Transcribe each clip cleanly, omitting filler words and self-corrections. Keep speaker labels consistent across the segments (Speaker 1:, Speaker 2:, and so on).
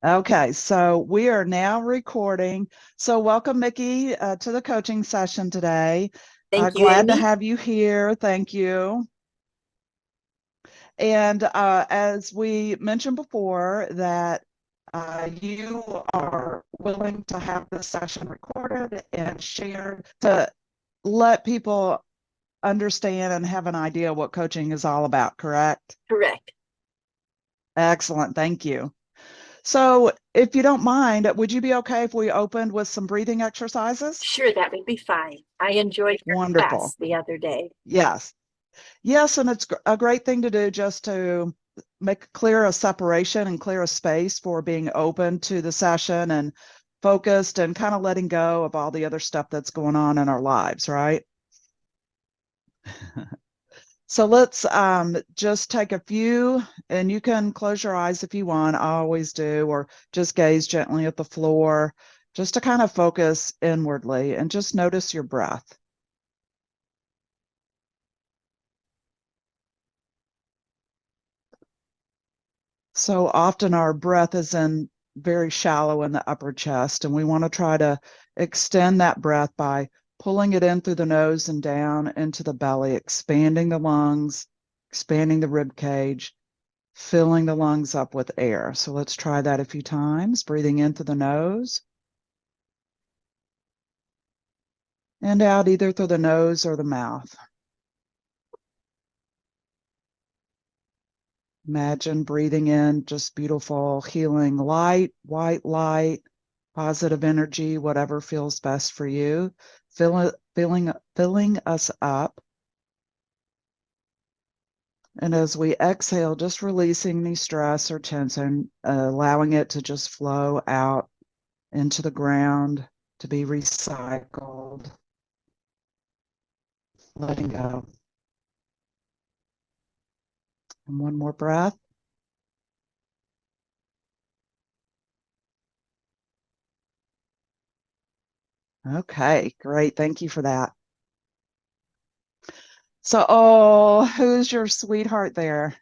Speaker 1: Okay, so we are now recording. So welcome, Mickey, to the coaching session today.
Speaker 2: Thank you,
Speaker 1: Glad to
Speaker 2: Amy.
Speaker 1: have you here. Thank you. And as we mentioned before, that you are willing to have this session recorded and shared to let people understand and have an idea what coaching is all about, correct?
Speaker 2: Correct.
Speaker 1: Excellent. Thank you. So, if you don't mind, would you be okay if we opened with some breathing exercises?
Speaker 2: Sure, that would be fine. I enjoyed your
Speaker 1: Wonderful.
Speaker 2: class the other day.
Speaker 1: Yes. Yes, and it's a great thing to do just to make clear a separation and clear a space for being open to the session and focused and kind of letting go of all the other stuff that's going on in our lives, right? So let's just take a few, and you can close your eyes if you want. I always do, or just gaze gently at the floor, just to kind of focus inwardly and just notice your breath. So often our breath is in very shallow in the upper chest, and we want to try to extend that breath by pulling it in through the nose and down into the belly, expanding the lungs, expanding the rib cage, filling the lungs up with air. So let's try that a few times, breathing in through the nose and out either through the nose or the mouth. Imagine breathing in just beautiful, healing light, white light, positive energy, whatever feels best for you, filling us up. And as we exhale, just releasing any stress or tension, allowing it to just flow out into the ground to be recycled, letting go. And one more breath. Okay, great. Thank you for that. So, oh, who's your sweetheart there?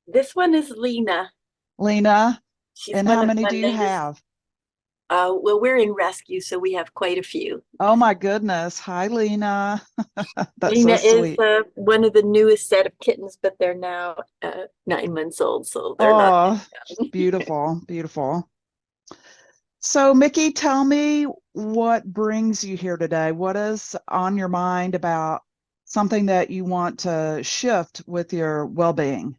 Speaker 2: This one is Lena.
Speaker 1: Lena.
Speaker 2: She's
Speaker 1: And
Speaker 2: one
Speaker 1: how
Speaker 2: of
Speaker 1: many
Speaker 2: the
Speaker 1: do you
Speaker 2: newest.
Speaker 1: have?
Speaker 2: Well, we're in rescue, so we have quite a few.
Speaker 1: Oh my goodness. Hi, Lena. That's
Speaker 2: Lena
Speaker 1: so
Speaker 2: is
Speaker 1: sweet.
Speaker 2: one of the newest set of kittens, but they're now 9 months old, so they're not
Speaker 1: Oh,
Speaker 2: that young.
Speaker 1: beautiful, beautiful. So, Mickey, tell me what brings you here today. What is on your mind about something that you want to shift with your well-being?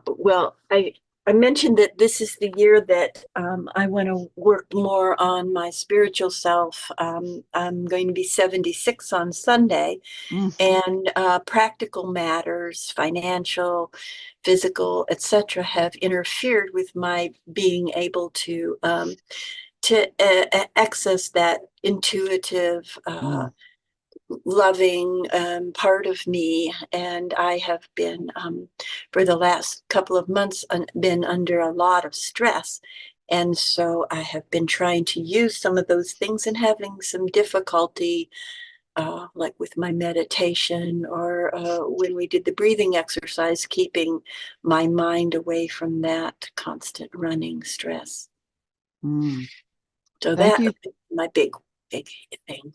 Speaker 2: Well, I mentioned that this is the year that I want to work more on my spiritual self. I'm going to be 76 on Sunday,
Speaker 1: Mm,
Speaker 2: and practical matters, financial, physical, etc., have interfered with my being able to access that intuitive,
Speaker 1: mm,
Speaker 2: loving part of me. And I have been, for the last couple of months, been under a lot of stress. And so I have been trying to use some of those things and having some difficulty, like with my meditation or when we did the breathing exercise, keeping my mind away from that constant running stress.
Speaker 1: mm.
Speaker 2: So
Speaker 1: Thank
Speaker 2: that
Speaker 1: you.
Speaker 2: is my big thing.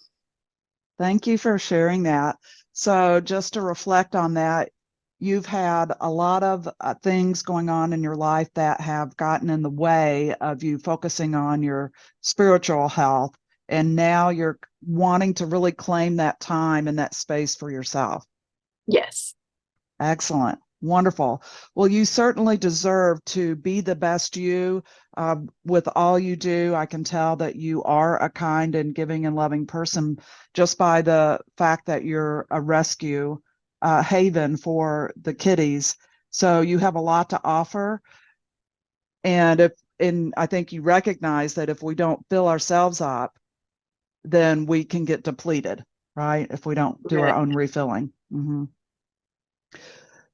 Speaker 1: Thank you for sharing that. So, just to reflect on that, you've had a lot of things going on in your life that have gotten in the way of you focusing on your spiritual health. And now you're wanting to really claim that time and that space for yourself.
Speaker 2: Yes.
Speaker 1: Excellent. Wonderful. Well, you certainly deserve to be the best you with all you do. I can tell that you are a kind and giving and loving person just by the fact that you're a rescue haven for the kitties. So you have a lot to offer. And I think you recognize that if we don't fill ourselves up, then we can get depleted, right? If we don't do our
Speaker 2: Right.
Speaker 1: own refilling.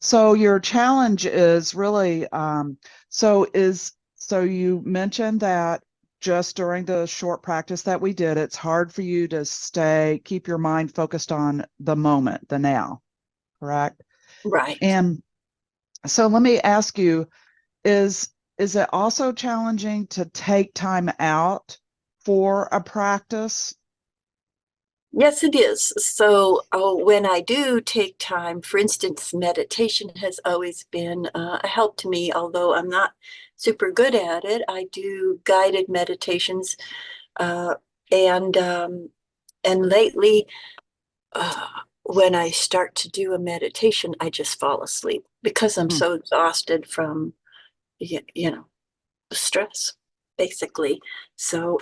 Speaker 1: So your challenge is really so you mentioned that just during the short practice that we did, it's hard for you to keep your mind focused on the moment, the now, correct?
Speaker 2: Right.
Speaker 1: And so let me ask you, is is it also challenging to take time out for a practice?
Speaker 2: Yes, it is. So when I do take time, for instance, meditation has always been a help to me, although I'm not super good at it. I do guided meditations, uh, and um, and lately, uh, when I start to do a meditation, I just fall asleep because I'm
Speaker 1: Hmm.
Speaker 2: so exhausted from you know stress, basically. So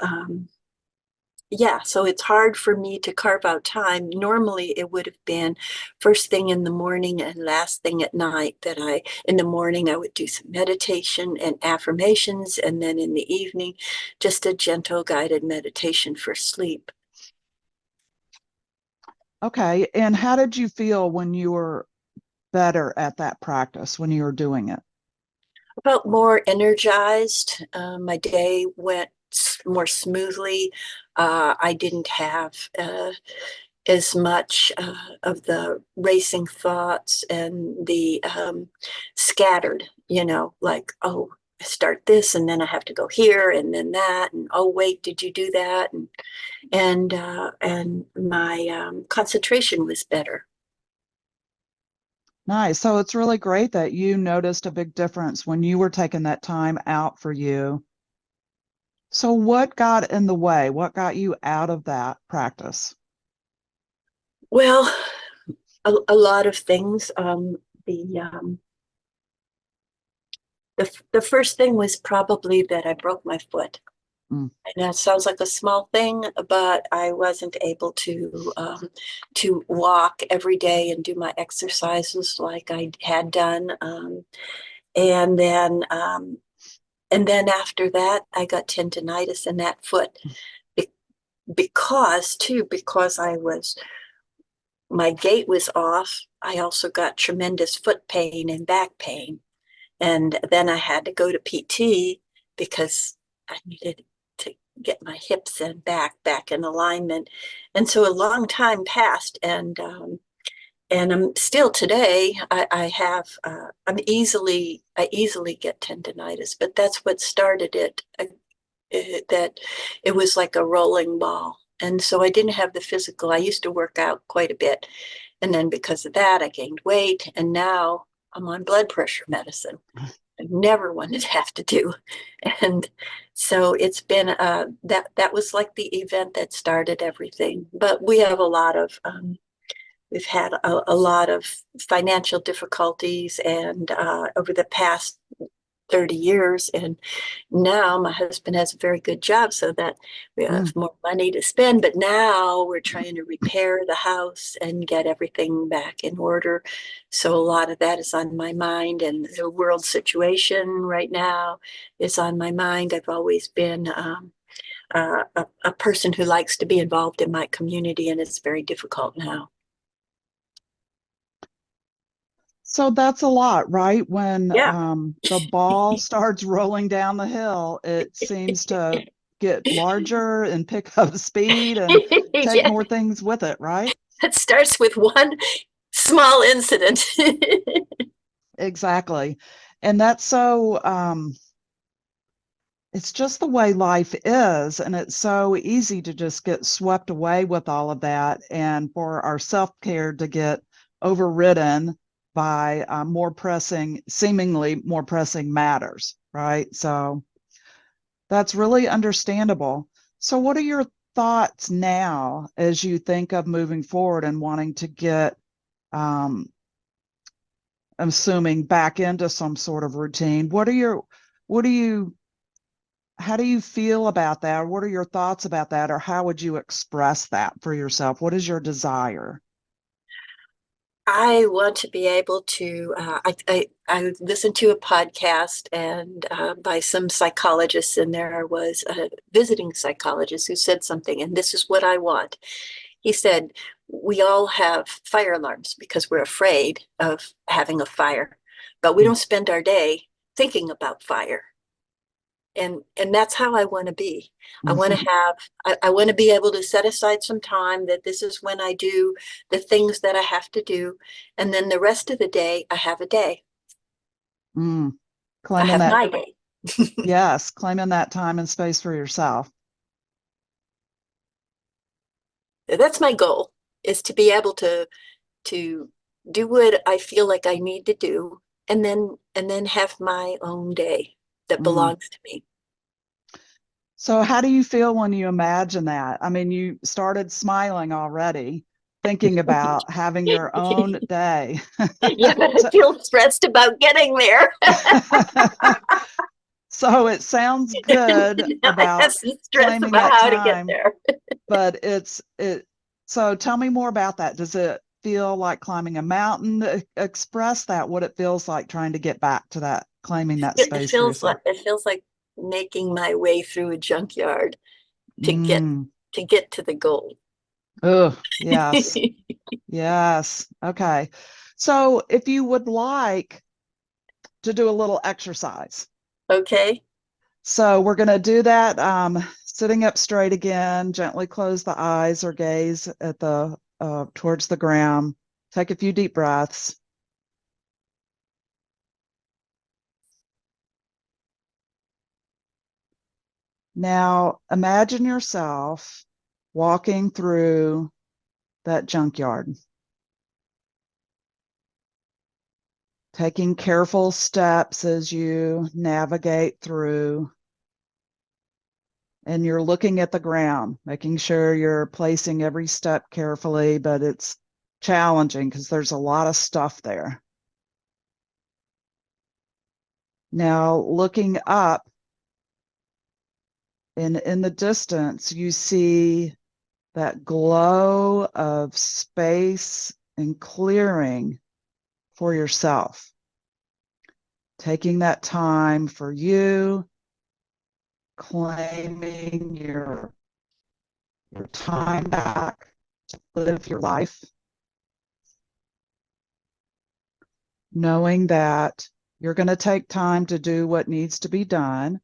Speaker 2: yeah, so it's hard for me to carve out time. Normally, it would have been first thing in the morning and last thing at night in the morning, I would do some meditation and affirmations. And then in the evening, just a gentle guided meditation for sleep.
Speaker 1: Okay. And how did you feel when you were better at that practice, when you were doing it?
Speaker 2: I felt more energized. My day went more smoothly. I didn't have as much of the racing thoughts and the scattered, like, oh, I start this and then I have to go here and then that. And oh, wait, did you do that? And my concentration was better.
Speaker 1: Nice. So it's really great that you noticed a big difference when you were taking that time out for you. So what got in the way? What got you out of that practice?
Speaker 2: Well, a lot of things. The first thing was probably that I broke my foot.
Speaker 1: Mm.
Speaker 2: And that sounds like a small thing, but I wasn't able to walk every day and do my exercises like I had done. And then and then after that, I got tendonitis in that foot be- because I was my gait was off. I also got tremendous foot pain and back pain. And then I had to go to PT because I needed to get my hips and back in alignment. And so a long time passed, and I'm still today. I have I easily get tendonitis, but that's what started it. That it was like a rolling ball. And so I didn't have the physical. I used to work out quite a bit. And then because of that, I gained weight. And now I'm on blood pressure medicine. I never wanted to have to do. And so it's been that was like the event that started everything. But we have a lot of we've had a lot of financial difficulties and over the past 30 years. And now my husband has a very good job so that we
Speaker 1: Mm.
Speaker 2: have more money to spend. But now we're trying to repair the house and get everything back in order. So a lot of that is on my mind. And the world situation right now is on my mind. I've always been a person who likes to be involved in my community, and it's very difficult now.
Speaker 1: So that's a lot, right? When
Speaker 2: Yeah.
Speaker 1: the ball starts rolling down the hill, it seems to get larger and pick up speed and take
Speaker 2: Yeah.
Speaker 1: more things with it, right?
Speaker 2: It starts with one small incident.
Speaker 1: Exactly. And that's so it's just the way life is, and it's so easy to just get swept away with all of that, and for our self-care to get overridden by seemingly more pressing matters, right? So that's really understandable. So what are your thoughts now as you think of moving forward and wanting to get um, I'm assuming back into some sort of routine? What do you how do you feel about that? What are your thoughts about that? Or how would you express that for yourself? What is your desire?
Speaker 2: I want to be able to. I listened to a podcast and by some psychologists, and there was a visiting psychologist who said something, and this is what I want. He said, "We all have fire alarms because we're afraid of having a fire, but we
Speaker 1: Mm.
Speaker 2: don't spend our day thinking about fire." And that's how I want to be. I want to have I want to be able to set aside some time that this is when I do the things that I have to do, and then the rest of the day I have a day.
Speaker 1: Mm.
Speaker 2: I
Speaker 1: Claiming
Speaker 2: have
Speaker 1: that
Speaker 2: my day.
Speaker 1: Yes, claiming that time and space for yourself.
Speaker 2: That's my goal, is to be able to do what I feel like I need to do, and then have my own day that
Speaker 1: Mm.
Speaker 2: belongs to me.
Speaker 1: So, how do you feel when you imagine that? I mean, you started smiling already, thinking about having your own day.
Speaker 2: Yeah, but I feel stressed about getting there.
Speaker 1: So, it sounds good
Speaker 2: Now I have
Speaker 1: about
Speaker 2: some stress
Speaker 1: claiming
Speaker 2: about
Speaker 1: that
Speaker 2: how to get
Speaker 1: time,
Speaker 2: there.
Speaker 1: but so tell me more about that. Does it feel like climbing a mountain? Express that, what it feels like trying to get back to that, claiming that
Speaker 2: It
Speaker 1: space for
Speaker 2: feels like
Speaker 1: yourself.
Speaker 2: it feels like making my way through a junkyard to get
Speaker 1: Mm.
Speaker 2: to get to the goal.
Speaker 1: Oh, yes. Yes. Okay. So if you would like to do a little exercise.
Speaker 2: Okay.
Speaker 1: So we're going to do that sitting up straight again, gently close the eyes or gaze at the towards the ground. Take a few deep breaths. Now imagine yourself walking through that junkyard, taking careful steps as you navigate through, and you're looking at the ground, making sure you're placing every step carefully, but it's challenging because there's a lot of stuff there. Now, looking up, and in the distance, you see that glow of space and clearing for yourself, taking that time for you, claiming your time back to live your life, knowing that you're going to take time to do what needs to be done,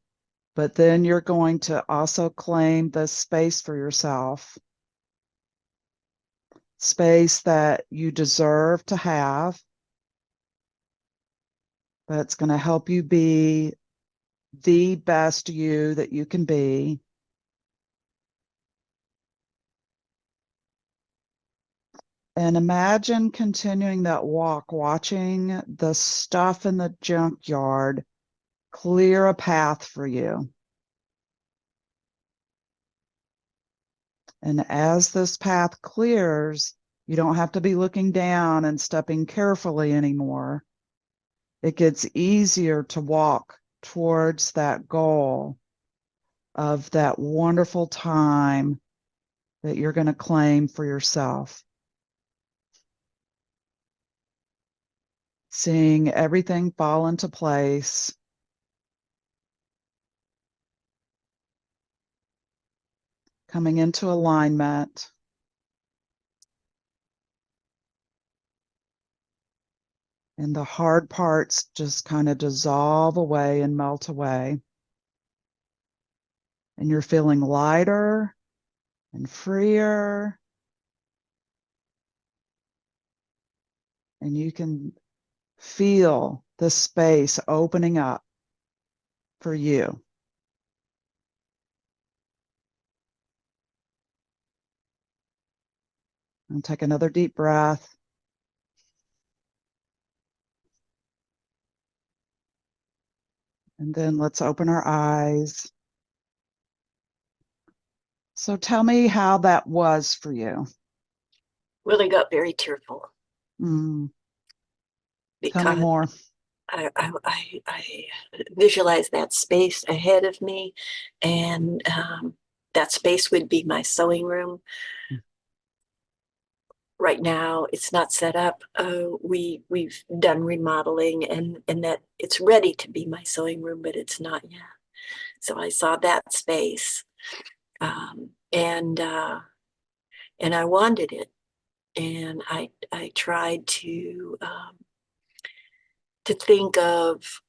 Speaker 1: but then you're going to also claim the space for yourself, space that you deserve to have, that's going to help you be the best you that you can be. And imagine continuing that walk, watching the stuff in the junkyard clear a path for you. And as this path clears, you don't have to be looking down and stepping carefully anymore. It gets easier to walk towards that goal of that wonderful time that you're going to claim for yourself. Seeing everything fall into place, coming into alignment, and the hard parts just kind of dissolve away and melt away. And you're feeling lighter and freer, and you can feel the space opening up for you. And take another deep breath. And then let's open our eyes. So tell me how that was for you.
Speaker 2: Really got very tearful
Speaker 1: Mm, tell me
Speaker 2: because
Speaker 1: more.
Speaker 2: I visualize that space ahead of me, and that space would be my sewing room. Right now, it's not set up. We've done remodeling, and that it's ready to be my sewing room, but it's not yet. So I saw that space, um, and I wanted it, and I tried to think of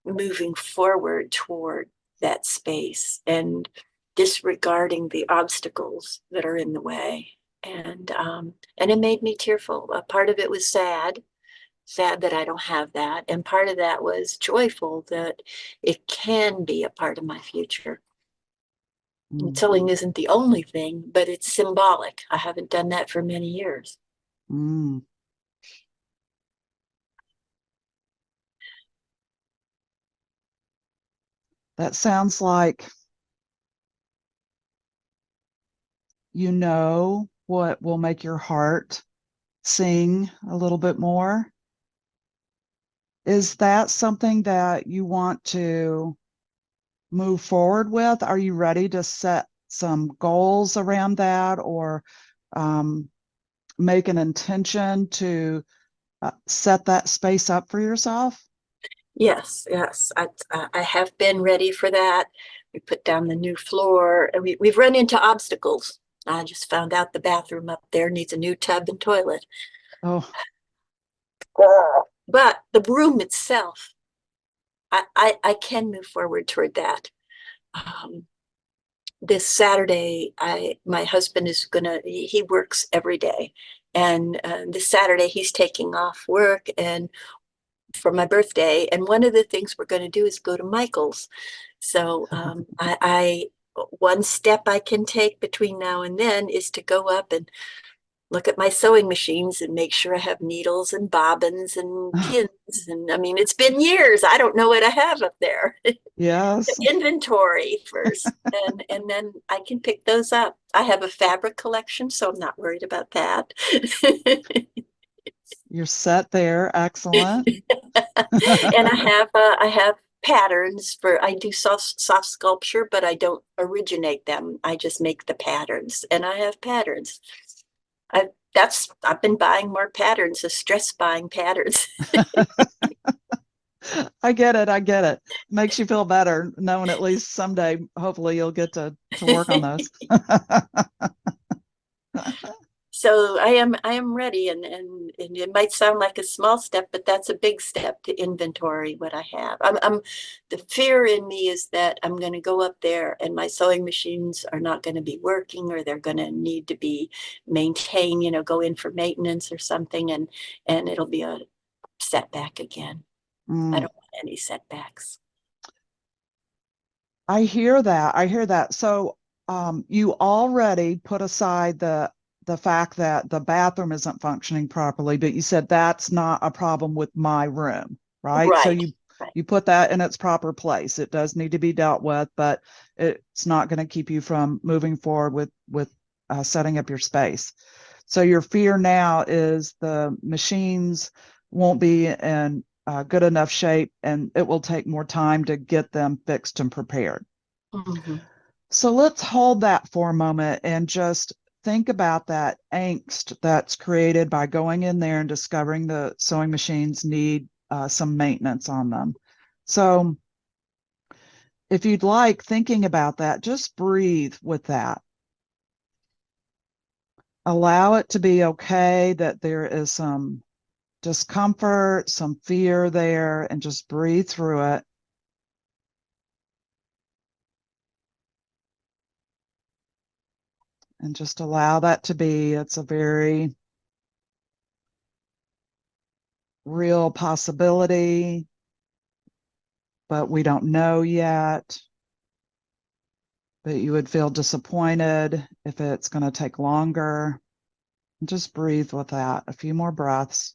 Speaker 2: moving forward toward that space and disregarding the obstacles that are in the way. And it made me tearful. A part of it was sad, sad that I don't have that. And part of that was joyful that it can be a part of my future. And
Speaker 1: Mm,
Speaker 2: sewing isn't the only thing, but it's symbolic. I haven't done that for many years.
Speaker 1: mm. That sounds like you know what will make your heart sing a little bit more. Is that something that you want to move forward with? Are you ready to set some goals around that, or um, make an intention to set that space up for yourself?
Speaker 2: Yes, yes, I have been ready for that. We put down the new floor, and we've run into obstacles. I just found out the bathroom up there needs a new tub and toilet.
Speaker 1: Oh,
Speaker 2: But the room itself, I can move forward toward that. Um, this Saturday, my husband is gonna he works every day, and this Saturday he's taking off work and for my birthday, and one of the things we're going to do is go to Michael's. So I one step I can take between now and then is to go up and look at my sewing machines and make sure I have needles and bobbins and pins. And I mean, it's been years. I don't know what I have up there.
Speaker 1: yes.
Speaker 2: Inventory first, and then I can pick those up. I have a fabric collection, so I'm not worried about that.
Speaker 1: You're set there. Excellent.
Speaker 2: And I have patterns for I do soft sculpture, but I don't originate them. I just make the patterns, and I have patterns. I've been buying more patterns, stress buying patterns.
Speaker 1: I get it. I get it. Makes you feel better knowing at least someday, hopefully, you'll get to work on those.
Speaker 2: So I am ready, and it might sound like a small step, but that's a big step to inventory what I have. I'm the fear in me is that I'm going to go up there and my sewing machines are not going to be working, or they're going to need to be maintained, go in for maintenance or something, and it'll be a setback again. I
Speaker 1: Mm.
Speaker 2: don't want any setbacks.
Speaker 1: I hear that. I hear that. So, you already put aside the fact that the bathroom isn't functioning properly, but you said that's not a problem with my room, right? So
Speaker 2: Right,
Speaker 1: you
Speaker 2: right.
Speaker 1: you put that in its proper place. It does need to be dealt with, but it's not going to keep you from moving forward with setting up your space. So your fear now is the machines won't be in good enough shape, and it will take more time to get them fixed and prepared.
Speaker 2: Mhm.
Speaker 1: So let's hold that for a moment and just think about that angst that's created by going in there and discovering the sewing machines need some maintenance on them. So if you'd like, thinking about that, just breathe with that. Allow it to be okay that there is some discomfort, some fear there, and just breathe through it. And just allow that to be. It's a very real possibility, but we don't know yet. But you would feel disappointed if it's going to take longer. Just breathe with that. A few more breaths.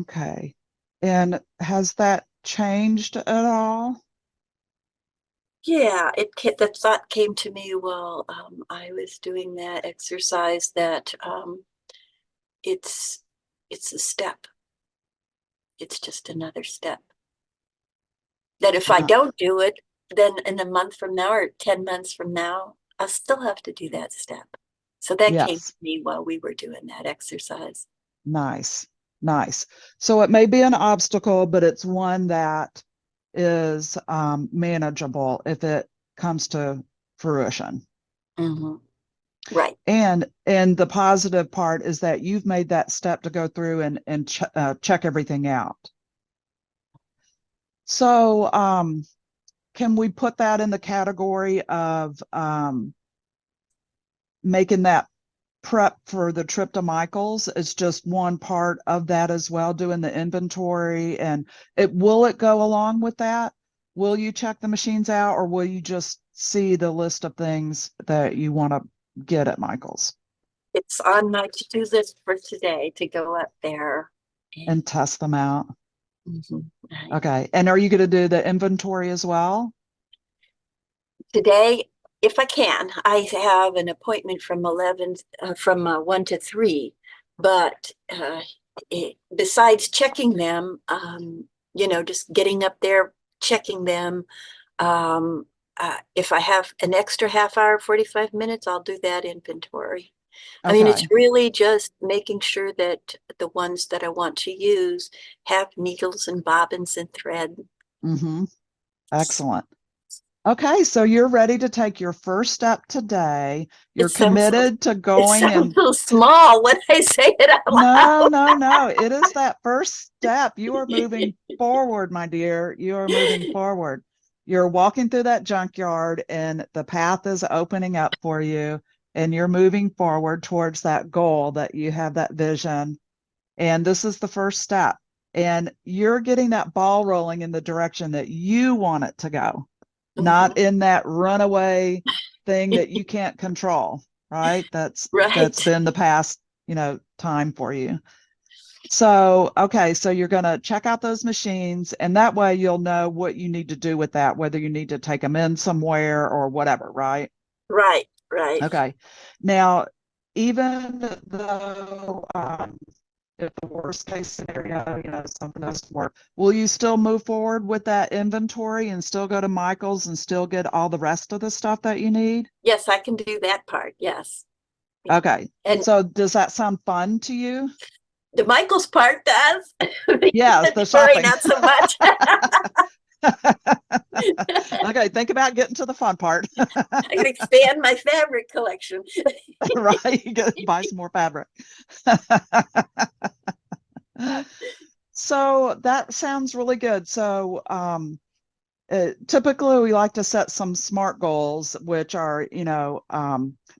Speaker 1: Okay. And has that changed at all?
Speaker 2: Yeah, the thought came to me while I was doing that exercise that it's it's a step. It's just another step. That if I
Speaker 1: Uh,
Speaker 2: don't do it, then in a month from now or 10 months from now, I'll still have to do that step. So that came to
Speaker 1: yes.
Speaker 2: me while we were doing that exercise.
Speaker 1: Nice. Nice. So it may be an obstacle, but it's one that is manageable if it comes to fruition.
Speaker 2: Hmm. Right.
Speaker 1: And the positive part is that you've made that step to go through and check everything out. So, can we put that in the category of making that prep for the trip to Michael's? It's just one part of that as well, doing the inventory. And will it go along with that? Will you check the machines out, or will you just see the list of things that you want to get at Michael's
Speaker 2: It's on my to-do list for today to go up there and
Speaker 1: and test them out?
Speaker 2: right.
Speaker 1: Okay. And are you going to do the inventory as well?
Speaker 2: Today, if I can, I have an appointment from 1 to 3, but besides checking them, just getting up there, checking them, um, if I have an extra half hour, 45 minutes, I'll do that inventory. I mean, it's
Speaker 1: Okay.
Speaker 2: really just making sure that the ones that I want to use have needles and bobbins and thread.
Speaker 1: Mm-hmm. Excellent. Okay, so you're ready to take your first step today.
Speaker 2: It
Speaker 1: You're
Speaker 2: sounds so,
Speaker 1: committed to
Speaker 2: it
Speaker 1: going
Speaker 2: sounds
Speaker 1: and
Speaker 2: so small when I say it out
Speaker 1: no,
Speaker 2: loud.
Speaker 1: no, no. It is that first step. You are moving forward, my dear. You are moving forward. You're walking through that junkyard and the path is opening up for you, and you're moving forward towards that goal that you have, that vision. And this is the first step. And you're getting that ball rolling in the direction that you want it to go, not
Speaker 2: Mhm.
Speaker 1: in that runaway thing that you can't control, right? That's
Speaker 2: Right,
Speaker 1: been the past, time for you. So, okay, so you're going to check out those machines, and that way you'll know what you need to do with that, whether you need to take them in somewhere or whatever, right?
Speaker 2: right, right.
Speaker 1: Okay. Now, even though if the worst case scenario, something doesn't work, will you still move forward with that inventory and still go to Michael's and still get all the rest of the stuff that you need?
Speaker 2: Yes, I can do that part. Yes.
Speaker 1: Okay.
Speaker 2: And
Speaker 1: So does that sound fun to you?
Speaker 2: the Michael's part does. The
Speaker 1: Yes, the
Speaker 2: inventory,
Speaker 1: shopping.
Speaker 2: not so much.
Speaker 1: Okay, think about getting to the fun part.
Speaker 2: I can expand my fabric collection.
Speaker 1: Right? You get, buy some more fabric. So that sounds really good. So typically we like to set some SMART goals, which are,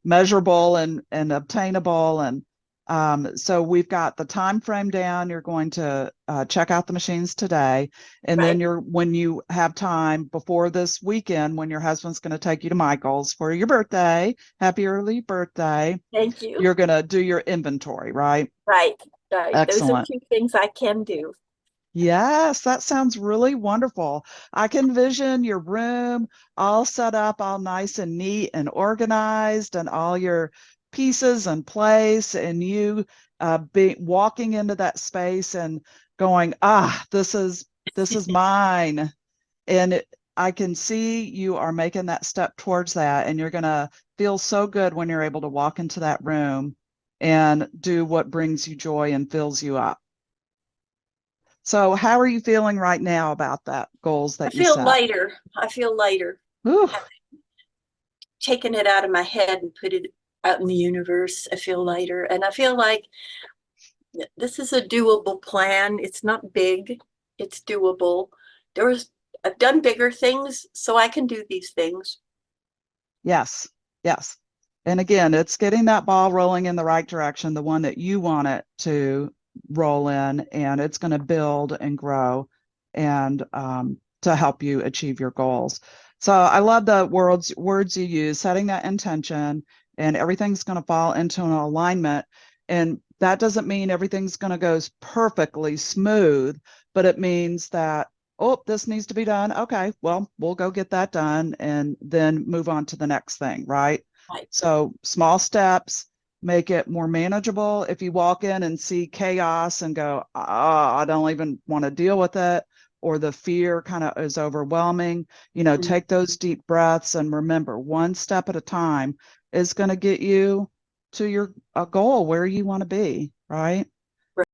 Speaker 1: measurable and obtainable. And so we've got the time frame down. You're going to check out the machines today. And then
Speaker 2: Right.
Speaker 1: when you have time before this weekend, when your husband's going to take you to Michael's for your birthday, happy early birthday,
Speaker 2: Thank you.
Speaker 1: you're going to do your inventory, right?
Speaker 2: Right. Right. Those are
Speaker 1: Excellent.
Speaker 2: two things I can do.
Speaker 1: Yes, that sounds really wonderful. I can vision your room all set up, all nice and neat and organized, and all your pieces in place, and you be walking into that space and going, this is mine. And I can see you are making that step towards that, and you're gonna feel so good when you're able to walk into that room and do what brings you joy and fills you up. So how are you feeling right now about that goals
Speaker 2: I
Speaker 1: that you
Speaker 2: feel
Speaker 1: set?
Speaker 2: lighter. I feel lighter.
Speaker 1: Ooh,
Speaker 2: Have taken it out of my head and put it out in the universe. I feel lighter. And I feel like this is a doable plan. It's not big, it's doable. There's I've done bigger things, so I can do these things.
Speaker 1: yes, yes. And again, it's getting that ball rolling in the right direction, the one that you want it to roll in, and it's going to build and grow and to help you achieve your goals. So I love the words you use, setting that intention, and everything's going to fall into an alignment. And that doesn't mean everything's going to go perfectly smooth, but it means that, oh, this needs to be done. Okay, well, we'll go get that done and then move on to the next thing, right?
Speaker 2: Right,
Speaker 1: So small steps make it more manageable. If you walk in and see chaos and go, oh, I don't even want to deal with it, or the fear kind of is overwhelming, take those deep breaths and remember, one step at a time is going to get you to your goal where you want to be, right?